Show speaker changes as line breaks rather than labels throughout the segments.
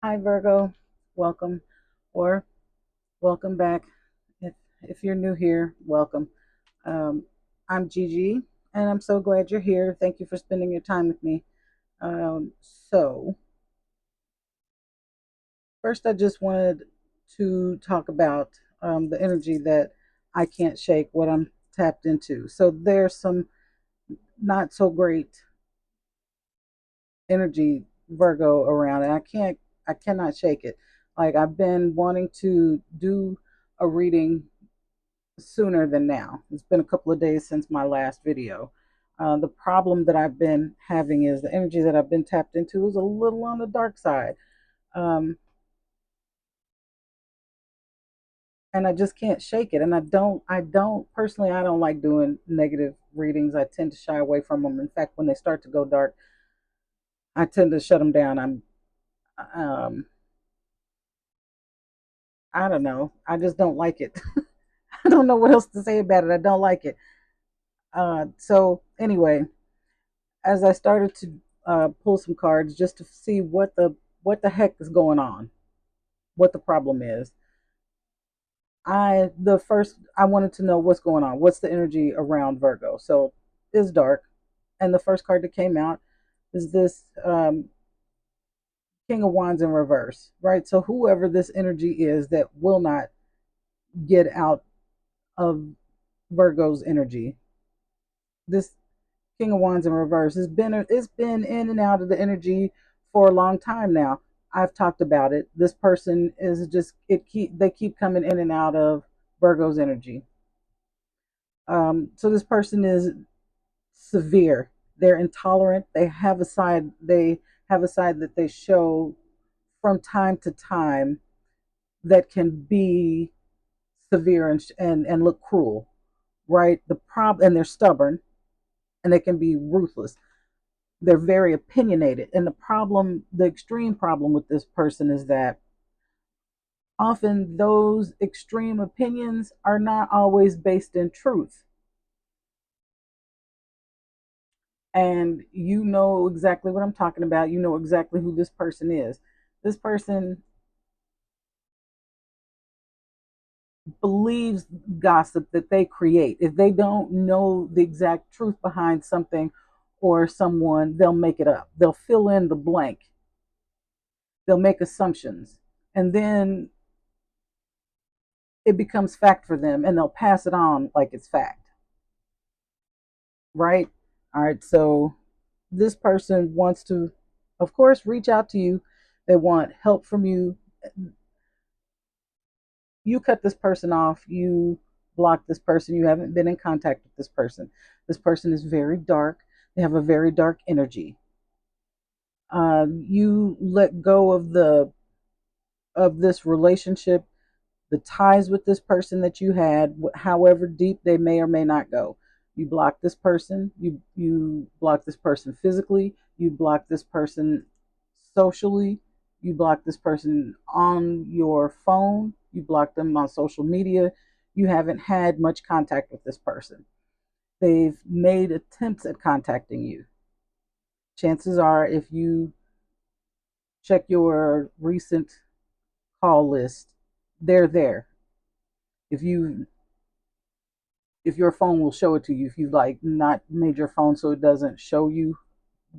Hi, Virgo. Welcome or welcome back. If, if you're new here, welcome. Um, I'm Gigi, and I'm so glad you're here. Thank you for spending your time with me. So, first, I just wanted to talk about the energy that I can't shake, what I'm tapped into. So, there's some not so great energy, Virgo, around, and I cannot shake it. Like, I've been wanting to do a reading sooner than now. It's been a couple of days since my last video. The problem that I've been having is the energy that I've been tapped into is a little on the dark side. Um, and I just can't shake it. And personally, I don't like doing negative readings. I tend to shy away from them. In fact, when they start to go dark, I tend to shut them down. Um, I don't know. I just don't like it. I don't know what else to say about it. I don't like it. So anyway, as I started to pull some cards just to see what the heck is going on, what the problem is. I wanted to know what's going on. What's the energy around Virgo? So it's dark, and the first card that came out is this King of Wands in reverse, right? So whoever this energy is that will not get out of Virgo's energy, this King of Wands in reverse. It's been in and out of the energy for a long time now. I've talked about it. This person is just they keep coming in and out of Virgo's energy. So this person is severe. They're intolerant. They have a side that they show from time to time that can be severe and look cruel, right? And they're stubborn and they can be ruthless. They're very opinionated. And the extreme problem with this person is that often those extreme opinions are not always based in truth. And you know exactly what I'm talking about. You know exactly who this person is. This person believes gossip that they create. If they don't know the exact truth behind something or someone, they'll make it up. They'll fill in the blank. They'll make assumptions. And then it becomes fact for them and they'll pass it on like it's fact, right? All right, so this person wants to, of course, reach out to you. They want help from you. You cut this person off, you block this person, you haven't been in contact with this person. This person is very dark, they have a very dark energy. You let go of this relationship, the ties with this person that you had, however deep they may or may not go. You block this person. You block this person physically. You block this person socially. You block this person on your phone. You block them on social media. You haven't had much contact with this person. They've made attempts at contacting you. Chances are, if you check your recent call list, they're there. If you if your phone will show it to you, if you've like not made your phone so it doesn't show you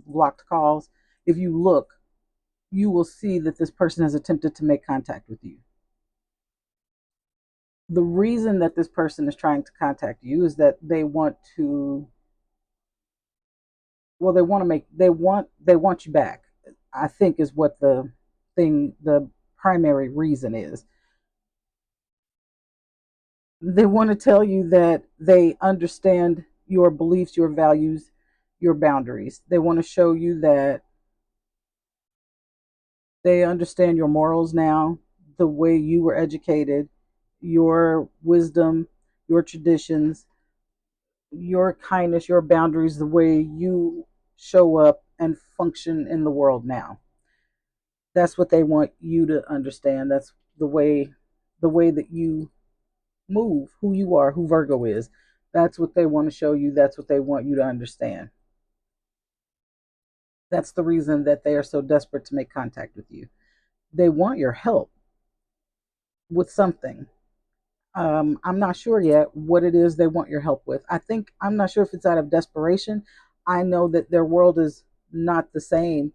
blocked calls, if you look, you will see that this person has attempted to make contact with you. The reason that this person is trying to contact you is that they want to, well, they want you back, I think, is what the primary reason is. They want to tell you that they understand your beliefs, your values, your boundaries. They want to show you that they understand your morals now, the way you were educated, your wisdom, your traditions, your kindness, your boundaries, the way you show up and function in the world now. That's what they want you to understand. That's the way that you move, who you are, who Virgo is. That's what they want to show you. That's what they want you to understand. That's the reason that they are so desperate to make contact with you. They want your help with something. I'm not sure yet what it is they want your help with. I'm not sure if it's out of desperation. I know that their world is not the same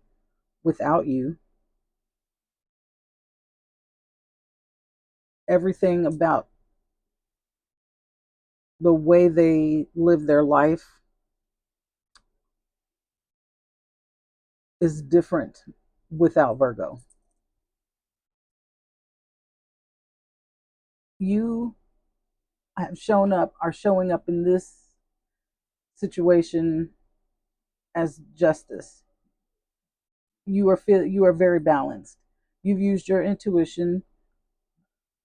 without you. Everything about the way they live their life is different without Virgo. You are showing up in this situation as justice. You are very balanced. You've used your intuition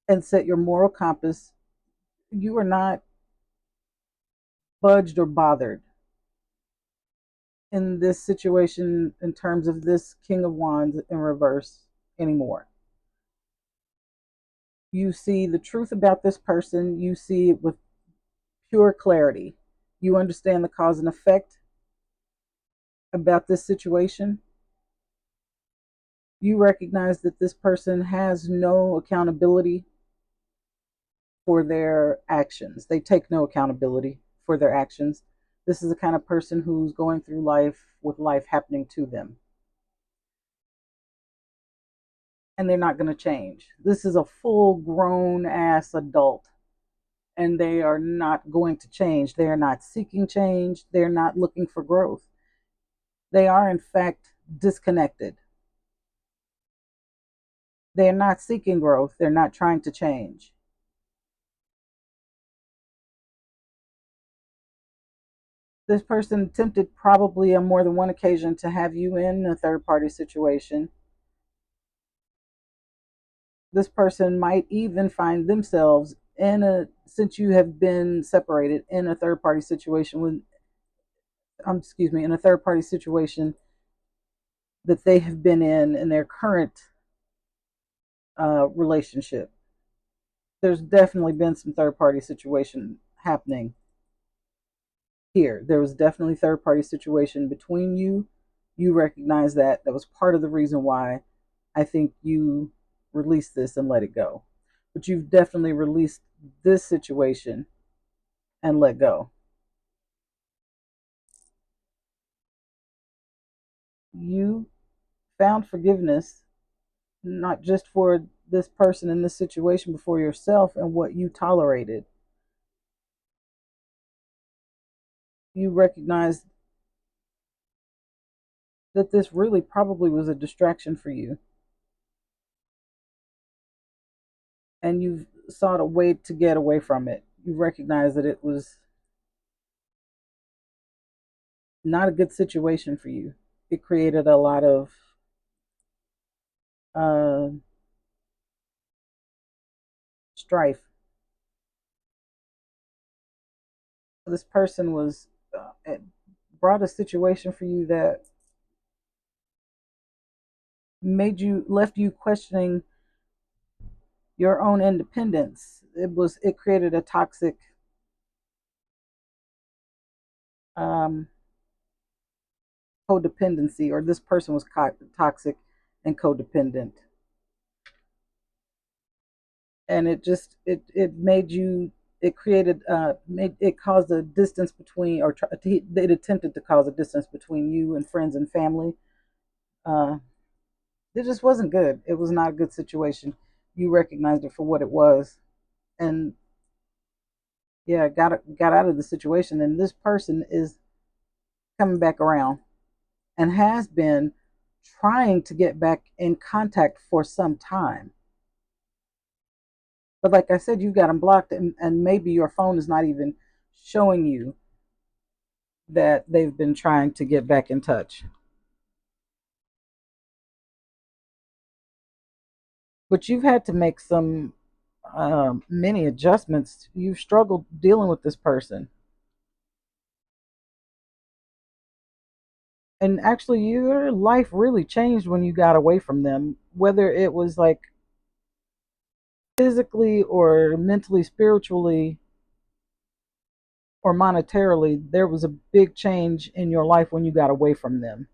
and set your moral compass. You are not budged or bothered in this situation in terms of this King of Wands in reverse anymore. You see the truth about this person, you see it with pure clarity. You understand the cause and effect about this situation. You recognize that this person has no accountability for their actions. They take no accountability for their actions. This is the kind of person who's going through life with life happening to them. And they're not going to change. This is a full grown ass adult, and they are not going to change. They are not seeking change. They're not looking for growth. They are, in fact, disconnected. They're not seeking growth. They're not trying to change. This person attempted probably on more than one occasion to have you in a third party situation. This person might even find themselves since you have been separated, in a third party situation with, in a third party situation that they have been in their current relationship. There's definitely been some third party situation happening here. There was definitely third party situation between you. You recognize that. That was part of the reason why I think you released this and let it go. But you've definitely released this situation and let go. You found forgiveness, not just for this person in this situation, but for yourself and what you tolerated. You recognized that this really probably was a distraction for you, and you've sought a way to get away from it. You recognize that it was not a good situation for you. It created a lot of uh, strife. This person was it brought a situation for you that left you questioning your own independence. It created a toxic um, codependency, or this person was toxic and codependent, and it made you it created made it caused a distance between, it attempted to cause a distance between you and friends and family. uh it just wasn't good. It was not a good situation. You recognized it for what it was, and yeah, got out of the situation, and this person is coming back around and has been trying to get back in contact for some time. But like I said, you've got them blocked, and maybe your phone is not even showing you that they've been trying to get back in touch. But you've had to make some many adjustments. You've struggled dealing with this person. And actually, your life really changed when you got away from them, whether it was like physically or mentally, spiritually, or monetarily. There was a big change in your life when you got away from them.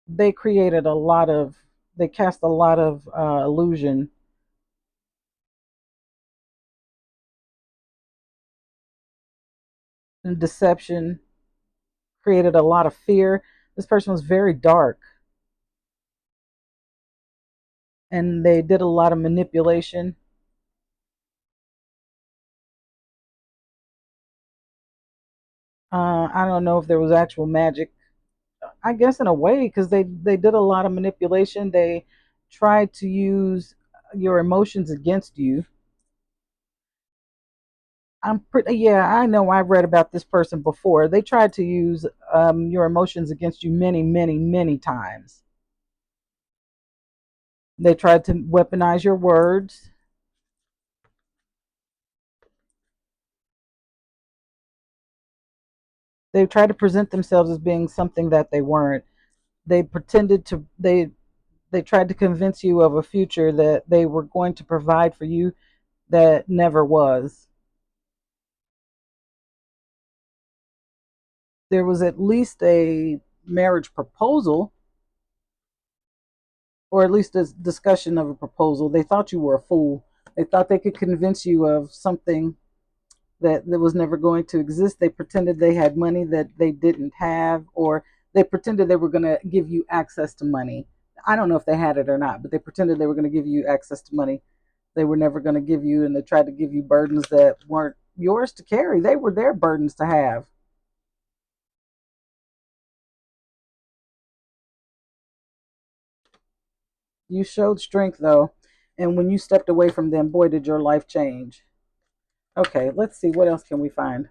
They created a lot of They cast a lot of illusion and deception, created a lot of fear. This person was very dark, and they did a lot of manipulation. I don't know if there was actual magic. I guess in a way, because they did a lot of manipulation. They tried to use your emotions against you. I'm pretty, yeah, I know. I read about this person before. They tried to use your emotions against you many, many, many times. They tried to weaponize your words. They tried to present themselves as being something that they weren't. They pretended to they tried to convince you of a future that they were going to provide for you that never was. There was at least a marriage proposal, or at least a discussion of a proposal. They thought you were a fool. They thought they could convince you of something that was never going to exist. They pretended they had money that they didn't have, or they pretended they were going to give you access to money. I don't know if they had it or not, but they pretended they were going to give you access to money they were never going to give you, and they tried to give you burdens that weren't yours to carry. They were their burdens to have. You showed strength though, and when you stepped away from them, boy, did your life change. Okay, let's see what else can we find.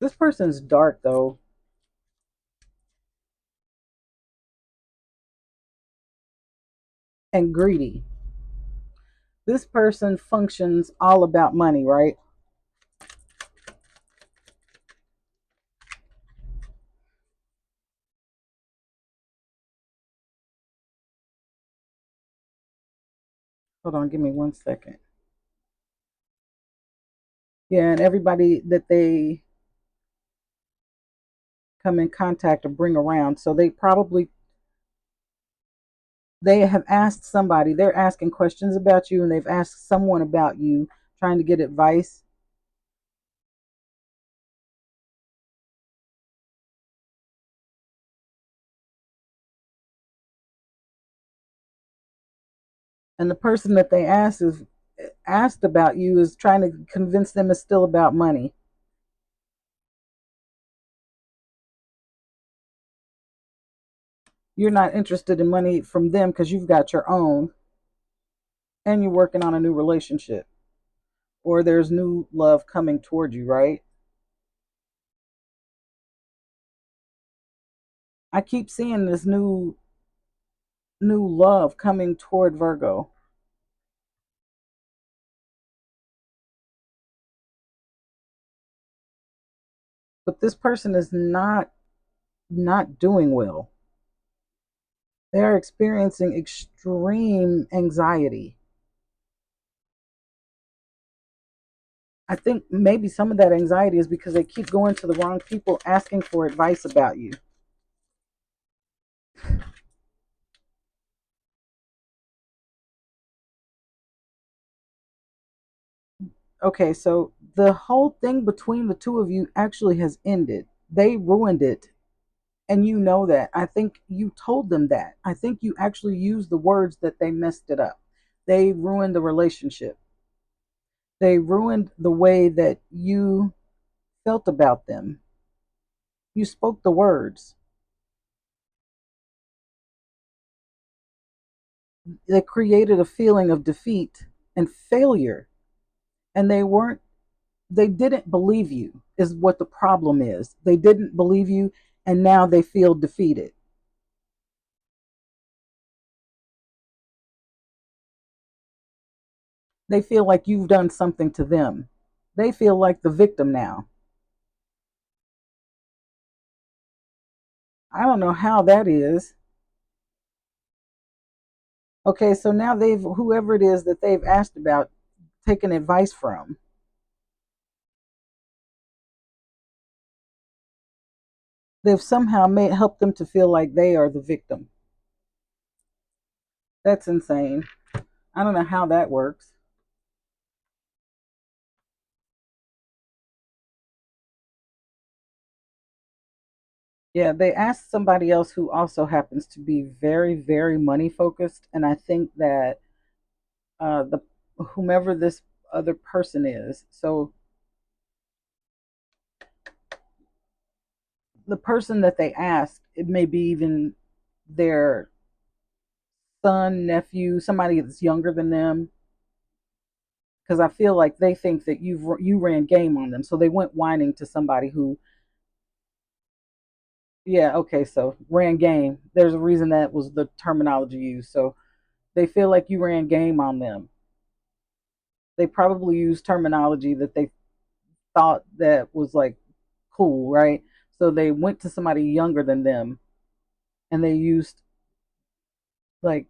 This person's dark though, and greedy. This person functions all about money, right? Hold on, give me 1 second. Yeah, and everybody that they come in contact or bring around, so they have asked somebody, they're asking questions about you, and they've asked someone about you, trying to get advice. And the person that they asked about you is trying to convince them it's still about money. You're not interested in money from them because you've got your own, and you're working on a new relationship, or there's new love coming toward you, right? I keep seeing this new love coming toward Virgo. But this person is not doing well. They are experiencing extreme anxiety. I think maybe some of that anxiety is because they keep going to the wrong people asking for advice about you. Okay, so the whole thing between the two of you actually has ended. They ruined it, and you know that. I think you told them that. I think you actually used the words that they messed it up. They ruined the relationship. They ruined the way that you felt about them. You spoke the words. They created a feeling of defeat and failure, and they didn't believe you, is what the problem is. They didn't believe you, and now they feel defeated. They feel like you've done something to them. They feel like the victim now. I don't know how that is. Okay, so now they've, whoever it is that they've asked about, taken advice from, They've somehow made helped them to feel like they are the victim. That's insane. I don't know how that works. Yeah, they asked somebody else who also happens to be very, very money focused, and I think that the whomever this other person is, so the person that they asked, it may be even their son, nephew, somebody that's younger than them, because I feel like they think that you ran game on them, so they went whining to somebody who, yeah, okay, so ran game. There's a reason that was the terminology used. So they feel like you ran game on them. They probably used terminology that they thought that was like cool, right? So they went to somebody younger than them and they used like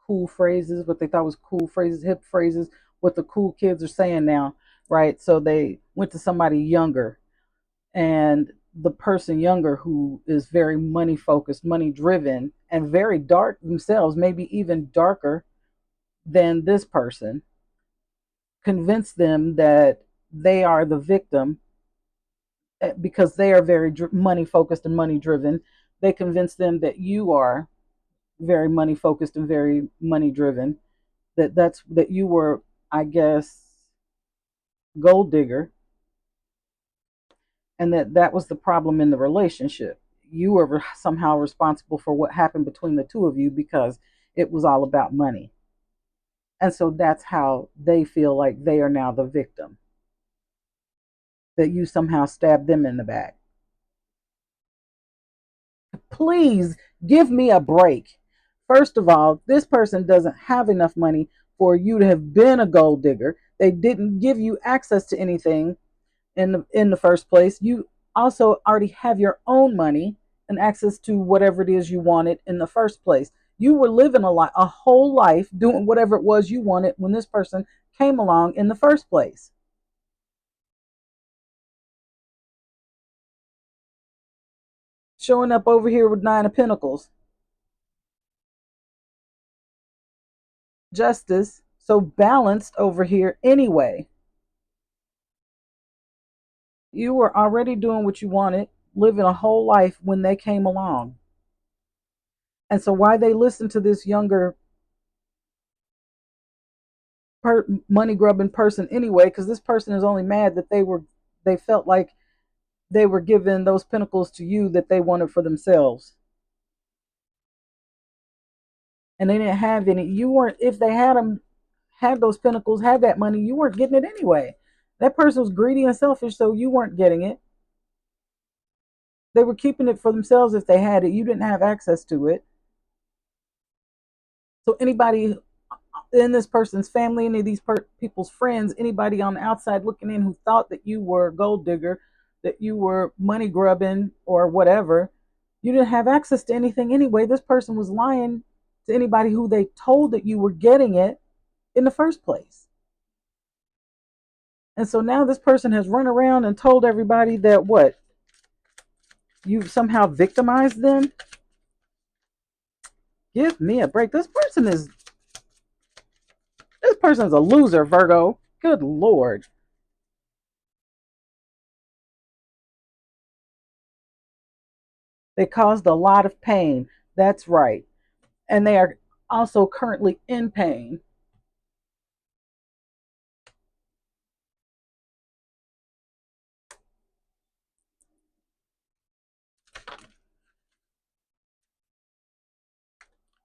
cool phrases, what they thought was cool phrases, hip phrases, what the cool kids are saying now, right? So they went to somebody younger, and the person younger who is very money focused, money driven, and very dark themselves, maybe even darker than this person, convinced them that they are the victim because they are very money focused and money driven. They convince them that you are very money focused and very money driven. That you were, I guess, gold digger, and that was the problem in the relationship. You were somehow responsible for what happened between the two of you because it was all about money. And so that's how they feel like they are now the victim, that you somehow stabbed them in the back. Please give me a break. First of all, this person doesn't have enough money for you to have been a gold digger. They didn't give you access to anything in the first place. You also already have your own money and access to whatever it is you wanted in the first place. You were living a whole life doing whatever it was you wanted when this person came along in the first place. Showing up over here with nine of pentacles, justice, so balanced over here anyway. You were already doing what you wanted, living a whole life when they came along. And so why they listened to this younger money grubbing person anyway, because this person is only mad that they felt like they were giving those pinnacles to you that they wanted for themselves, and they didn't have any. You weren't, if they had them, had those pinnacles, had that money, you weren't getting it anyway. That person was greedy and selfish, so you weren't getting it. They were keeping it for themselves. If they had it, you didn't have access to it. So anybody in this person's family, any of these people's friends, anybody on the outside looking in who thought that you were a gold digger, that you were money grubbing or whatever, you didn't have access to anything anyway. This person was lying to anybody who they told that you were getting it in the first place. And so now this person has run around and told everybody that what? You've somehow victimized them? Give me a break. This person's a loser, Virgo. Good Lord. They caused a lot of pain. That's right. And they are also currently in pain.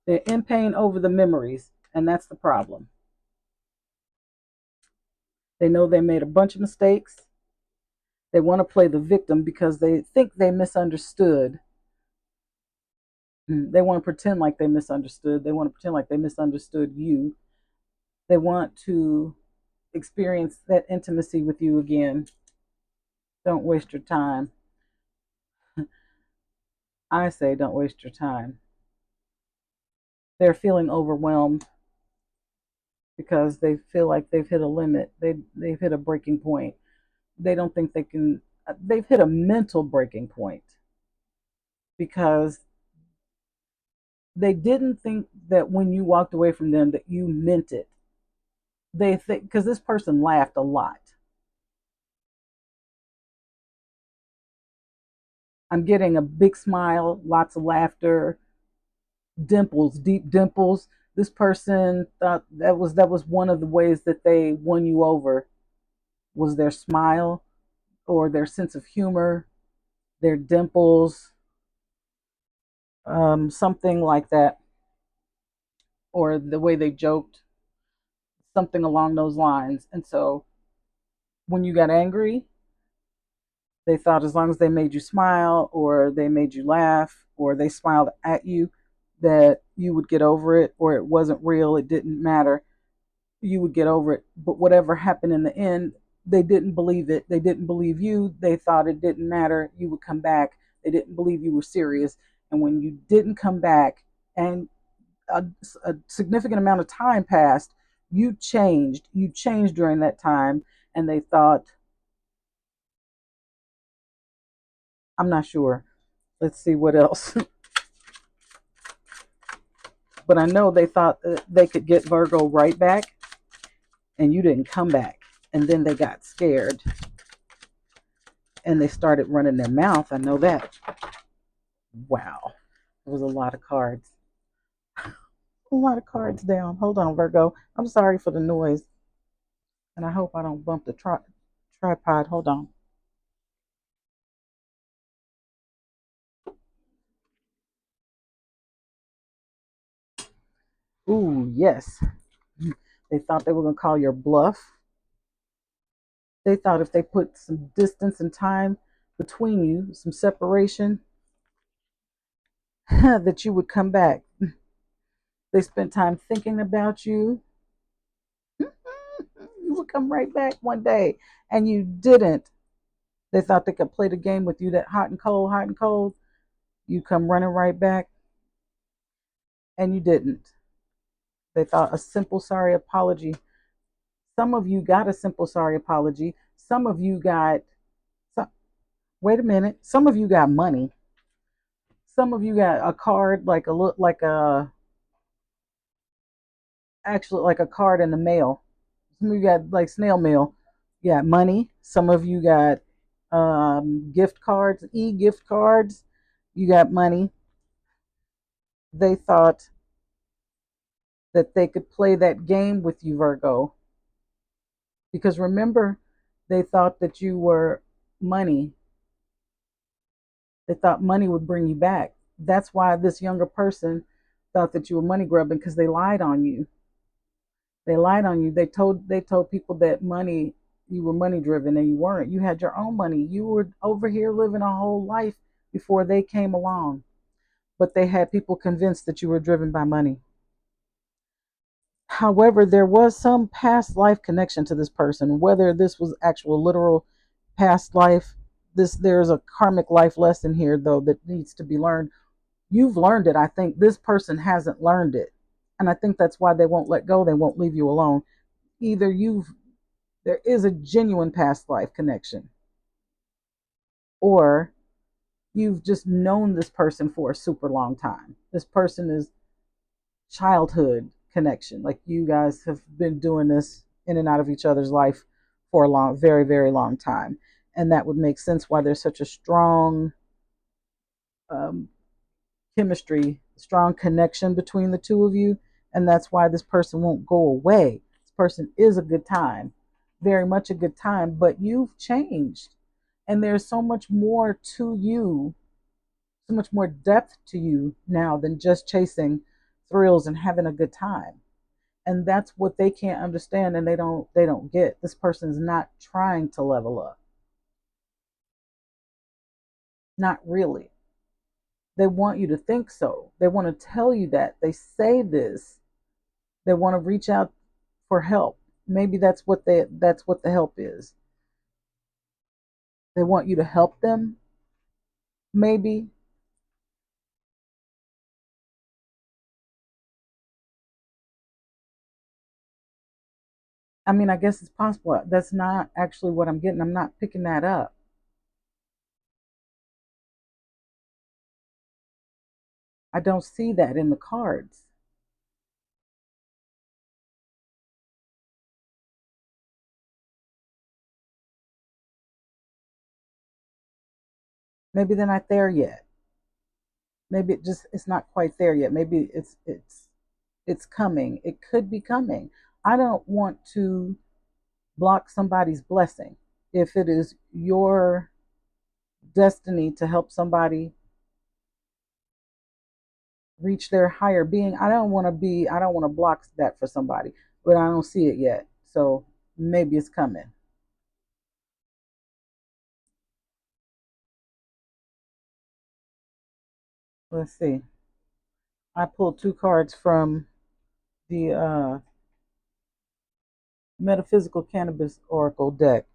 They're in pain over the memories, and that's the problem. They know they made a bunch of mistakes. They want to play the victim because they think they misunderstood. They want to pretend like they misunderstood. They want to pretend like they misunderstood you. They want to experience that intimacy with you again. Don't waste your time. I say, don't waste your time. They're feeling overwhelmed because they feel like they've hit a limit. They've hit a breaking point. They don't think they can. They've hit a mental breaking point. because they didn't think that when you walked away from them that you meant it. They think because this person laughed a lot. I'm getting a big smile, lots of laughter, dimples, deep dimples. This person thought that was one of the ways that they won you over was their smile or their sense of humor, their dimples, something like that, or the way they joked, something along those lines. And so when you got angry, they thought as long as they made you smile or they made you laugh or they smiled at you, that you would get over it or it wasn't real, it didn't matter, you would get over it. But whatever happened in the end, they didn't believe it. They didn't believe you. They thought it didn't matter. You would come back. They didn't believe you were serious. And when you didn't come back and a significant amount of time passed, you changed. You changed during that time. And they thought, I'm not sure. Let's see what else. But I know they thought they could get Virgo right back, and you didn't come back. And then they got scared and they started running their mouth. I know that. Wow. It was a lot of cards. A lot of cards down. Hold on, Virgo. I'm sorry for the noise. And I hope I don't bump the tripod. Hold on. Ooh, yes. They thought they were going to call your bluff. They thought if they put some distance and time between you, some separation, that you would come back. They spent time thinking about you. You would come right back one day, and you didn't. They thought they could play the game with you, that hot and cold, hot and cold. You come running right back, and you didn't. They thought a simple sorry apology. Some of you got a simple sorry apology. Some of you got, some, wait a minute. Some of you got money. Some of you got a card like a look like a actually like a card in the mail. Some of you got like snail mail. You got money. Some of you got gift cards, gift cards. You got money. They thought that they could play that game with you, Virgo. Because remember, they thought that you were money. They thought money would bring you back. That's why this younger person thought that you were money grubbing because they lied on you. They lied on you. They told people that money you were money driven and you weren't. You had your own money. You were over here living a whole life before they came along. But they had people convinced that you were driven by money. However, there was some past life connection to this person, whether this was actual literal past life. There's a karmic life lesson here though that needs to be learned. You've learned it. I think this person hasn't learned it. And I think that's why they won't let go. They won't leave you alone. Either there is a genuine past life connection, or you've just known this person for a super long time. This person is childhood connection. Like you guys have been doing this in and out of each other's life for a long, very, very long time. And that would make sense why there's such a strong um, chemistry, strong connection between the two of you. And that's why this person won't go away. This person is a good time, very much a good time, but you've changed. And there's so much more to you, so much more depth to you now than just chasing thrills and having a good time. And that's what they can't understand and they don't get. This person's not trying to level up. Not really. They want you to think so. They want to tell you that. They say this. They want to reach out for help. Maybe that's what the help is. They want you to help them. Maybe. I mean, I guess it's possible. That's not actually what I'm getting. I'm not picking that up. I don't see that in the cards. Maybe they're not there yet. Maybe it's not quite there yet. Maybe it's coming. It could be coming. I don't want to block somebody's blessing. If it is your destiny to help somebody reach their higher being, I don't want to block that for somebody, but I don't see it yet. So maybe it's coming. Let's see. I pulled two cards from the Metaphysical Cannabis Oracle deck,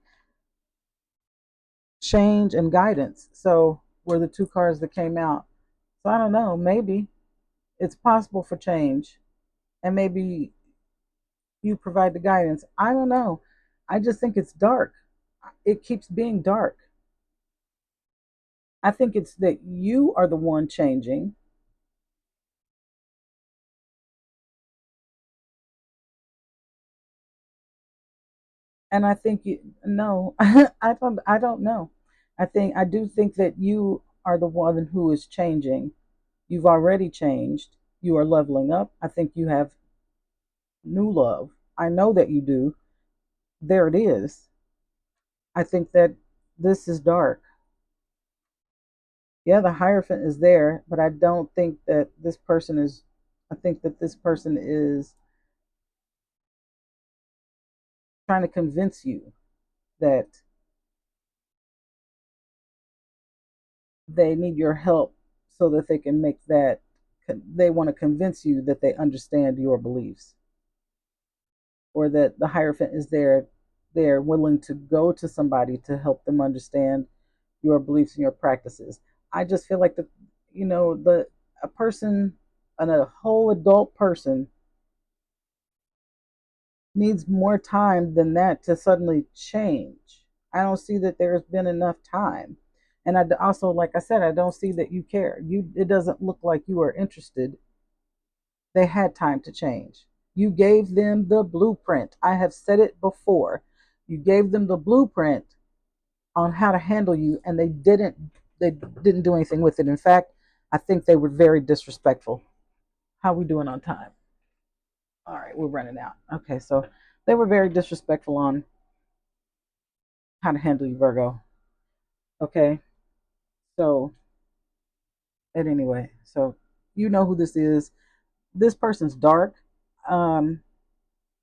change and guidance. So were the two cards that came out. So I don't know. Maybe it's possible for change, and maybe you provide the guidance. I don't know. I just think it's dark. It keeps being dark. I think it's that you are the one changing. And I think you no, I don't know. I do think that you are the one who is changing. You've already changed. You are leveling up. I think you have new love. I know that you do. There it is. I think that this is dark. Yeah, the Hierophant is there, but I don't think that this person is. I think that this person is trying to convince you that they need your help so that they can make that. They want to convince you that they understand your beliefs, or that the Hierophant is there. They're willing to go to somebody to help them understand your beliefs and your practices. I just feel like the a person, a whole adult person needs more time than that to suddenly change. I don't see that there's been enough time. And I also, like I said, I don't see that you care. It doesn't look like you are interested. They had time to change. You gave them the blueprint. I have said it before. You gave them the blueprint on how to handle you, and they didn't do anything with it. In fact, I think they were very disrespectful. How are we doing on time? All right, we're running out. Okay, so they were very disrespectful on how to handle you, Virgo. Okay, so at anyway, so you know who this is. This person's dark. Um,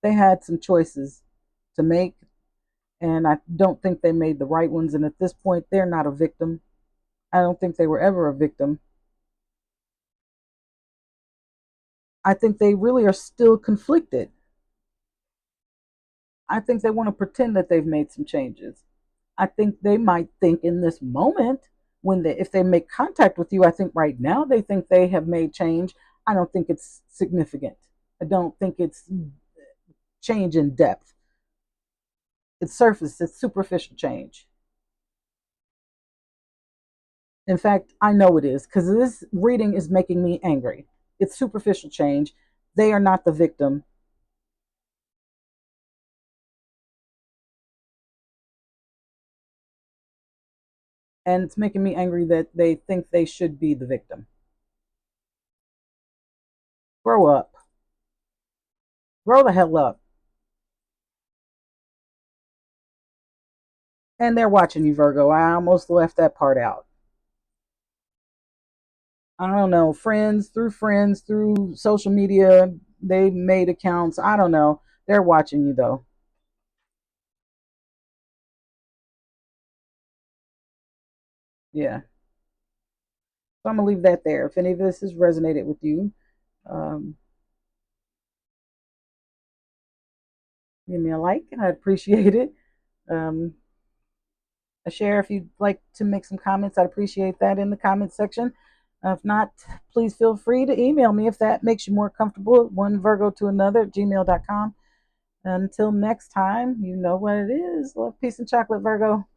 they had some choices to make, and I don't think they made the right ones. And at this point, they're not a victim. I don't think they were ever a victim. I think they really are still conflicted. I think they want to pretend that they've made some changes. I think they might think in this moment, if they make contact with you, I think right now they think they have made change. I don't think it's significant. I don't think it's change in depth. It's surface, it's superficial change. In fact, I know it is because this reading is making me angry. It's superficial change. They are not the victim, and it's making me angry that they think they should be the victim. Grow up. Grow the hell up. And they're watching you, Virgo. I almost left that part out. I don't know, friends, through social media, they made accounts. I don't know. They're watching you though. Yeah. So I'm gonna leave that there. If any of this has resonated with you, um, give me a like, and I'd appreciate it. Um, a share if you'd like to make some comments. I'd appreciate that in the comment section. If not, please feel free to email me if that makes you more comfortable. One Virgo to another at gmail.com. Until next time, you know what it is. Love, peace, and chocolate, Virgo.